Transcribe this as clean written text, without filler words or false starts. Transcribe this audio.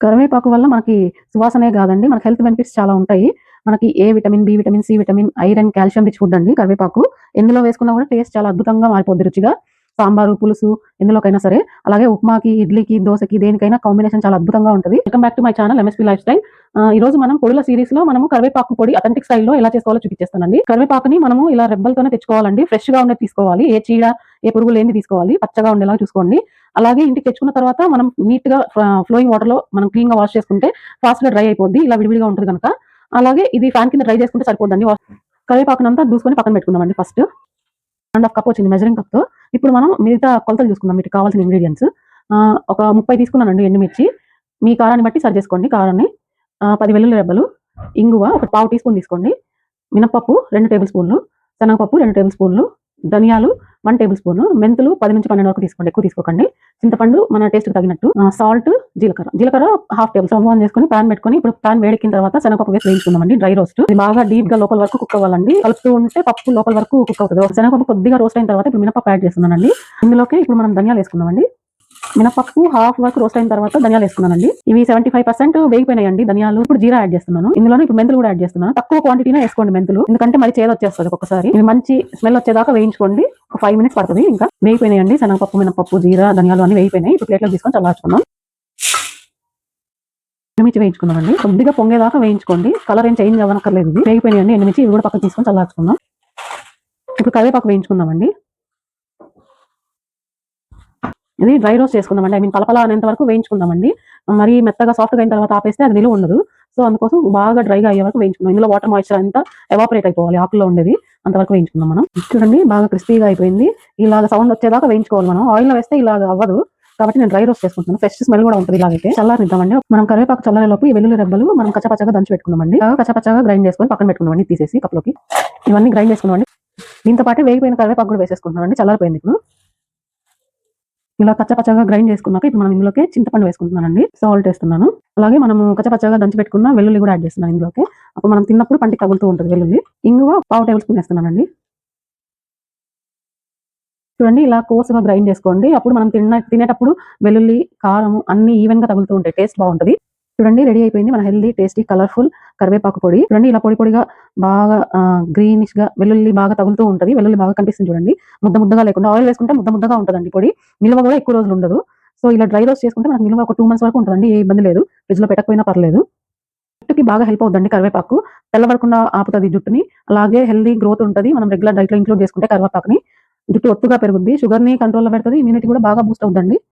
కరివేపాకు వల్ల మనకి సువాసనే కాదండి, మనకి హెల్త్ బెనిఫిట్స్ చాలా ఉంటాయి. మనకి A vitamin, B vitamin, C vitamin, iron, calcium rich food అండి కరివేపాకు. ఎందులో వేసుకున్నా కూడా టేస్ట్ చాలా అద్భుతంగా మారిపోద్ది రుచిగా. సాంబారు, పులుసు ఎందులోకైనా సరే. అలాగే ఉప్మాకి, ఇడ్లీకి, దోసకి దేనికైనా కాంబినేషన్ చాలా అద్భుతంగా ఉంటది. Welcome back to my channel MSP life style. ఈరోజు మనం పొడుల సిరీస్‌లో మనము కరివేపాకు పొడి అథెంటిక్ స్టైల్‌లో ఎలా చేసుకోవాలో చూపించేస్తానండి. కరివేపాకుని మనము ఇలా రెబ్బలతోనే తెచ్చుకోవాలండి. ఫ్రెష్‌గా ఉండేది తీసుకోవాలి. ఏ చీడ, ఏ పురుగు లేనిది తీసుకోవాలి. పచ్చగా ఉండేలాగా చూసుకోండి. అలాగే ఇంటికి తెచ్చుకున్న తర్వాత మనం నీట్‌గా ఫ్లోయింగ్ వాటర్‌లో మనం క్లీన్‌గా వాష్ చేసుకుంటే ఫాస్ట్‌గా డ్రై అయిపోద్ది. ఇలా విడివిడిగా ఉంటది గనక. అలాగే ఇది ఫ్యాన్ కింద డ్రై చేసుకుంటే సరిపోద్దండి. కరివేపాకునంతా దూసుకొని పక్కన పెట్టుకుందామండి ఫస్ట్. 1 ½ కప్ వచ్చింది మెజరింగ్ కప్‌తో. ఇప్పుడు మనం మిగతా కొలతలు చూసుకుందాం. వీటికి కావాల్సిన ఇంగ్రీడియెంట్స్. ఒక 30 తీసుకున్నానండి ఎండుమిర్చి. మీ కారాన్ని బట్టి సరి చేసుకోండి కారాన్ని. 10 వెల్లుల్లి రెబ్బలు, ఇంగువ ఒక పావు టీ స్పూన్ తీసుకోండి. మినపప్పు 2 టేబుల్ స్పూన్లు, శనగపప్పు 2 టేబుల్ స్పూన్లు, ధనియాలు 1 టేబుల్ స్పూన్, మెంతులు 10-12 వరకు తీసుకోండి. ఎక్కువ తీసుకోకండి. చింతపండు మన టేస్ట్‌కి తగినట్టు, సాల్ట్, జీలకర్ర హాఫ్ టేబుల్. స్టవ్ ఆన్ చేసుకొని పాన్ పెట్టుకొని ఇప్పుడు పాన్ వేడెక్కిన తర్వాత శనగపప్పు వేసి వేయించుకుందామండి. Dry roast. ఇది బాగా డీప్‌గా లోపల వరకు కుక్ అవ్వాలండి. కలుపుతూ ఉంటే పప్పు లోపల వరకు కుక్ అవుతది. శనగపప్పు కొద్దిగా రోస్ట్ అయిన తర్వాత ఇప్పుడు మినపప్పు యాడ్ చేస్తున్నానండి. ఇందులోకి ఇప్పుడు మనం ధనియాలు వేసుకుందామండి. మినపప్పు హాఫ్ వరకు రోస్ట్ అయిన తర్వాత ధనియాలు వేసుకున్నానండి. ఇవి 75% వేగిపోయినాయండి ధనియాలు. ఇప్పుడు జీరా యాడ్ చేస్తున్నాను. ఇందులోనే ఇప్పుడు మెంతులు కూడా యాడ్ చేస్తున్నాను. తక్కువ క్వాంటిటీనే వేసుకోండి మెంతులు, ఎందుకంటే మరి చేదు వచ్చేస్తుంది ఒక్కొక్కసారి. ఇవి మంచి స్మెల్ వచ్చేదాకా వేయించుకోండి. ఒక 5 మినిట్స్ పడుతుంది. ఇంకా వేగిపోయినాయండి శనగపప్పు, మినపప్పు, జీరా, ధనియాలు అన్ని వేగిపోయినాయి. ఇప్పుడు ప్లేట్లో తీసుకొని చల్లార్చుకుందాం. ఎండుమిర్చి వేయించుకుందామండి. కొద్దిగా పొంగేదాకా వేయించుకోండి. కలర్ ఏం చేంజ్ అవ్వనక్కర్లేదు. ఇది వేగిపోయినాయండి ఎండుమిర్చి. ఇవి కూడా పక్కన తీసుకొని చల్లార్చుకుందాం. ఇప్పుడు కరివేపాకు వేయించుకుందామండి. ఇది డ్రై రోస్ట్ చేసుకుందామండి. పలపల అనేంత వరకు వేయించుకుందామండి. మరి మెత్తగా సాఫ్ట్‌గా అయిన తర్వాత ఆపేస్తే అది నిలువ ఉండదు. సో అందుకోసం బాగా డ్రైగా అయ్యే వరకు వేయించుకుందాం. ఇందులో వాటర్ మాయిశ్చర్ అంతా ఎవాపరేట్ అయిపోవాలి. ఆకుల్లో ఉండేది అంతవరకు వేయించుకుందాం మనం. చూడండి బాగా క్రిస్పీగా అయిపోయింది. ఇలాగ సౌండ్ వచ్చేదాకా వేయించుకోవాలి మనం. ఆయిల్‌లో వేస్తే ఇలాగ అవ్వదు. కాబట్టి నేను డ్రై రోస్ట్ చేసుకుంటున్నాను. ఫ్రెష్ స్మెల్ కూడా ఉంటుంది ఇలాగైతే. చల్లారిద్దామండి. మనం కరివేపాకు చల్లారేలోపు ఈ వెల్లుల్లి రెబ్బలు మనం కచ్చపచ్చగా దంచి పెట్టుకుందామండి. కచ్చపచ్చగా గ్రైండ్ చేసుకొని పక్కన పెట్టుకుందామండి తీసేసి కప్‌లోకి. ఇవన్నీ గ్రైండ్ చేసుకుందామండి. దీంతో పాటు వేగిపోయిన కరివేపాకు కూడా వేసేసుకుంటున్నానండి. చల్లారిపోయింది ఇప్పుడు. ఇలా కచ్చపచ్చగా గ్రైండ్ చేసుకున్నాక ఇప్పుడు మనం ఇందులోకి చింతపండు వేసుకుంటున్నానండి. సాల్ట్ వేస్తున్నాను. అలాగే మనము కచ్చపచ్చగా దంచి పెట్టుకున్న వెల్లుల్లి కూడా యాడ్ చేస్తున్నాను ఇందులోకి. అప్పుడు మనం తిన్నప్పుడు పంటికి తగులుతూ ఉంటుంది వెల్లుల్లి. ఇంగువ పావు టేబుల్ స్పూన్ వేస్తున్నానండి. చూడండి ఇలా కోసుగా గ్రైండ్ చేసుకోండి. అప్పుడు మనం తినేటప్పుడు వెల్లుల్లి, కారం అన్ని ఈవెన్‌గా తగులుతూ ఉంటాయి. టేస్ట్ బాగుంటది. చూడండి రెడీ అయిపోయింది మన హెల్తీ, టేస్టీ, కలర్‌ఫుల్ కరివేపాకు పొడి. చూడండి ఇలా పొడి పొడిగా బాగా గ్రీనిష్‌గా వెల్లుల్లి బాగా తగులుతూ ఉంటది. వెల్లుల్లి బాగా కనిపిస్తుంది చూడండి. ముద్ద ముద్దగా లేకుండా ఆయిల్ వేసుకుంటే ముద్ద ముద్దగా ఉంటదండి పొడి. నిల్వ కూడా ఎక్కువ రోజులు ఉండదు. సో ఇలా డ్రై రోస్ట్ చేసుకుంటే మనకు నిల్వ ఒక 2 మంత్స్ వరకు ఉంటదండి. ఏ ఇబ్బంది లేదు. ఫ్రిడ్జ్‌లో పెట్టకపోయినా పర్లేదు. జుట్టుకి బాగా హెల్ప్ అవుద్దండి కరివేపాకు. తెల్లబడకుండా ఆపుతది జుట్టుని. అలాగే హెల్తీ గ్రోత్ ఉంటది. మనం రెగ్యులర్ డైట్‌లో ఇంక్లూడ్ చేసుకుంటే కరివేపాకుని. జుట్టు ఒత్తుగా పెరుగుద్ది. షుగర్‌ని కంట్రోల్‌లో పెడతది. ఇమ్యూనిటీ కూడా బాగా బూస్ట్ అవుద్దండి.